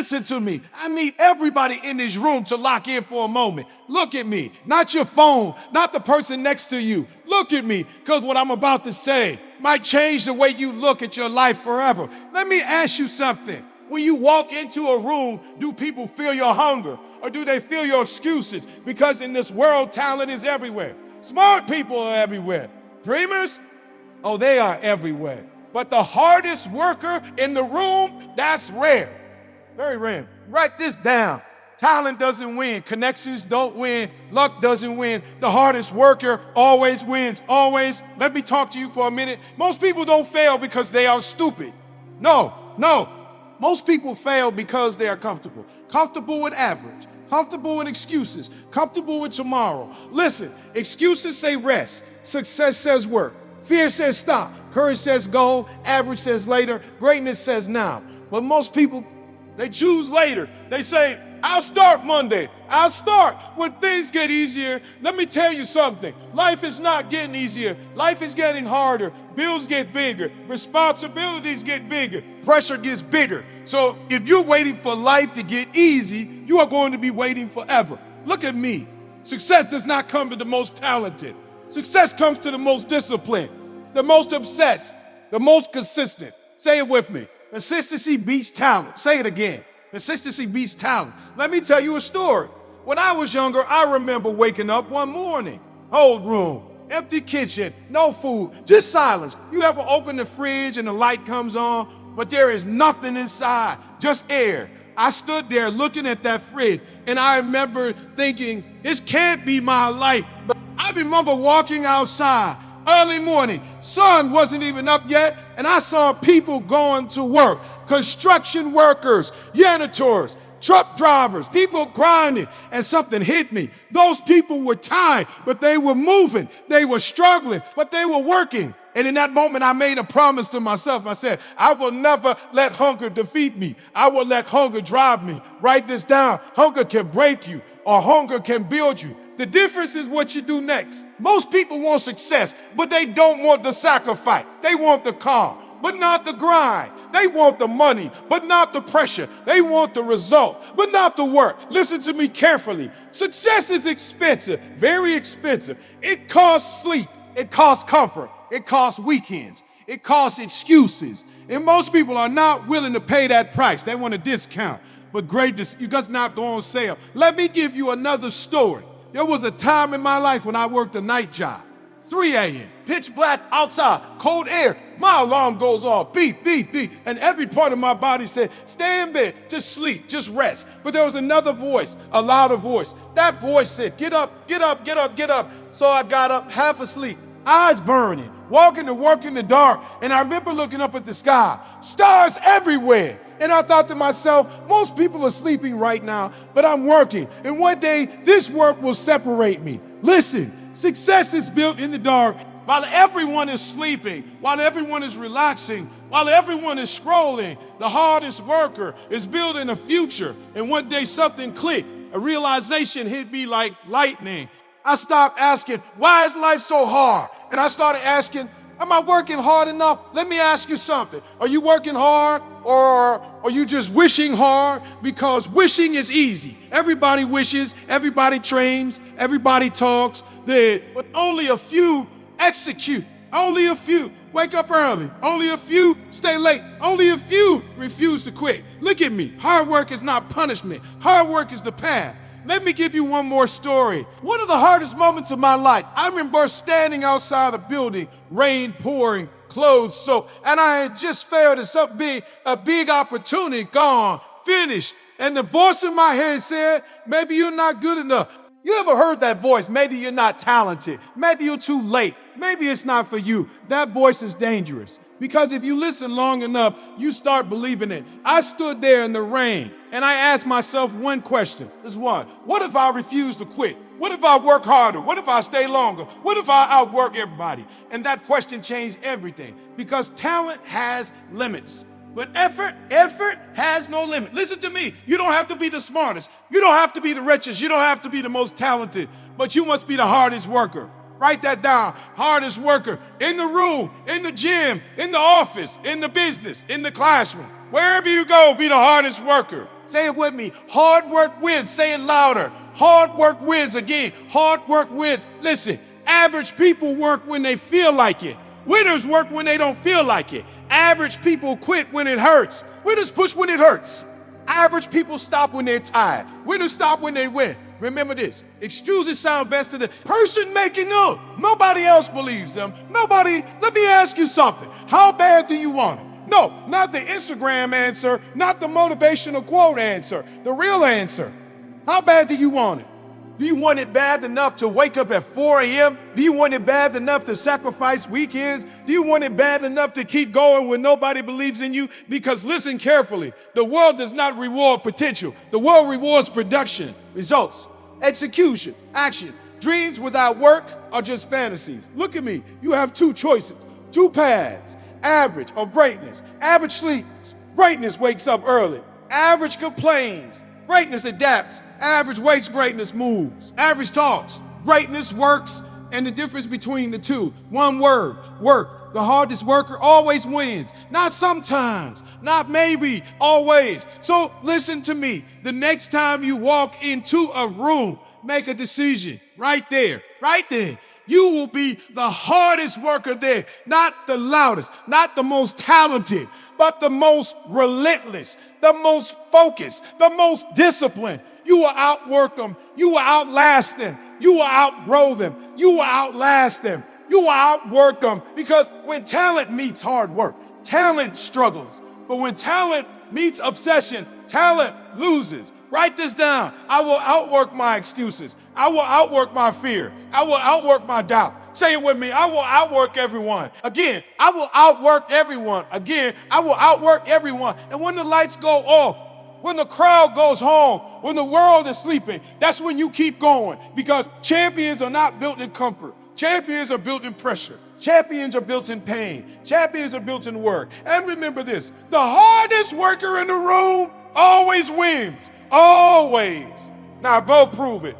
Listen to me. I need everybody in this room to lock in for a moment. Look at me, not your phone, not the person next to you. Look at me, because what I'm about to say might change the way you look at your life forever. Let me ask you something. When you walk into a room, do people feel your hunger or do they feel your excuses? Because in this world, talent is everywhere. Smart people are everywhere. Dreamers, oh, they are everywhere. But the hardest worker in the room, that's rare. Very rare. Write this down. Talent doesn't win. Connections don't win. Luck doesn't win. The hardest worker always wins. Always. Let me talk to you for a minute. Most people don't fail because they are stupid. No. Most people fail because they are comfortable. Comfortable with average. Comfortable with excuses. Comfortable with tomorrow. Listen, excuses say rest. Success says work. Fear says stop. Courage says go. Average says later. Greatness says now. But most people, they choose later. They say, I'll start Monday. I'll start when things get easier. Let me tell you something. Life is not getting easier. Life is getting harder. Bills get bigger. Responsibilities get bigger. Pressure gets bigger. So if you're waiting for life to get easy, you are going to be waiting forever. Look at me. Success does not come to the most talented. Success comes to the most disciplined, the most obsessed, the most consistent. Say it with me. Consistency beats talent. Say it again. Consistency beats talent. Let me tell you a story. When I was younger, I remember waking up one morning, cold room, empty kitchen, no food, just silence. You ever open the fridge and the light comes on, but there is nothing inside, just air. I stood there looking at that fridge, and I remember thinking, this can't be my life. But I remember walking outside early morning, sun wasn't even up yet, and I saw people going to work. Construction workers, janitors, truck drivers, people grinding, and something hit me. Those people were tired, but they were moving. They were struggling, but they were working. And in that moment, I made a promise to myself. I said, I will never let hunger defeat me. I will let hunger drive me. Write this down. Hunger can break you, or hunger can build you. The difference is what you do next. Most people want success, but they don't want the sacrifice. They want the calm, but not the grind. They want the money, but not the pressure. They want the result, but not the work. Listen to me carefully. Success is expensive, very expensive. It costs sleep. It costs comfort. It costs weekends. It costs excuses. And most people are not willing to pay that price. They want a discount, but greatness does not go on sale. Let me give you another story. There was a time in my life when I worked a night job. 3 a.m., pitch black outside, cold air. My alarm goes off, beep, beep, beep. And every part of my body said, stay in bed, just sleep, just rest. But there was another voice, a louder voice. That voice said, get up, get up, get up, get up. So I got up, half asleep, eyes burning, walking to work in the dark. And I remember looking up at the sky, stars everywhere. And I thought to myself, most people are sleeping right now, but I'm working. And one day, this work will separate me. Listen, success is built in the dark. While everyone is sleeping, while everyone is relaxing, while everyone is scrolling, the hardest worker is building a future. And one day something clicked. A realization hit me like lightning. I stopped asking, why is life so hard? And I started asking, am I working hard enough? Let me ask you something. Are you working hard, or are you just wishing hard? Because wishing is easy. Everybody wishes, everybody trains, everybody talks, but only a few execute. Only a few wake up early. Only a few stay late. Only a few refuse to quit. Look at me. Hard work is not punishment. Hard work is the path. Let me give you one more story. One of the hardest moments of my life, I remember standing outside a building, rain pouring, clothes soaked, and I had just failed at a big opportunity, gone, finished. And the voice in my head said, maybe you're not good enough. You ever heard that voice? Maybe you're not talented. Maybe you're too late. Maybe it's not for you. That voice is dangerous, because if you listen long enough, you start believing it. I stood there in the rain and I asked myself one question. This one: what if I refuse to quit? What if I work harder? What if I stay longer? What if I outwork everybody? And that question changed everything, because talent has limits. But effort has no limit. Listen to me. You don't have to be the smartest. You don't have to be the richest. You don't have to be the most talented, but you must be the hardest worker. Write that down. Hardest worker in the room, in the gym, in the office, in the business, in the classroom. Wherever you go, be the hardest worker. Say it with me. Hard work wins. Say it louder. Hard work wins. Again, hard work wins. Listen, average people work when they feel like it. Winners work when they don't feel like it. Average people quit when it hurts. Winners push when it hurts. Average people stop when they're tired. Winners stop when they win. Remember this. Excuses sound best to the person making them. Nobody else believes them. Nobody. Let me ask you something. How bad do you want it? No, not the Instagram answer, not the motivational quote answer. The real answer. How bad do you want it? Do you want it bad enough to wake up at 4 a.m.? Do you want it bad enough to sacrifice weekends? Do you want it bad enough to keep going when nobody believes in you? Because listen carefully, the world does not reward potential. The world rewards production, results, execution, action. Dreams without work are just fantasies. Look at me. You have two choices, two paths, average or greatness. Average sleeps, greatness wakes up early. Average complains, greatness adapts. Average waits, greatness moves. Average talks, greatness works. And the difference between the two, one word, work. The hardest worker always wins. Not sometimes, not maybe, always. So listen to me. The next time you walk into a room, make a decision right there, right there. You will be the hardest worker there, not the loudest, not the most talented, but the most relentless, the most focused, the most disciplined. You will outwork them. You will outlast them. You will outgrow them. You will outlast them. You will outwork them. Because when talent meets hard work, talent struggles. But when talent meets obsession, talent loses. Write this down. I will outwork my excuses. I will outwork my fear. I will outwork my doubt. Say it with me. I will outwork everyone. Again, I will outwork everyone. Again, I will outwork everyone. And when the lights go off, when the crowd goes home, when the world is sleeping, that's when you keep going. Because champions are not built in comfort. Champions are built in pressure. Champions are built in pain. Champions are built in work. And remember this, the hardest worker in the room always wins. Always. Now go prove it.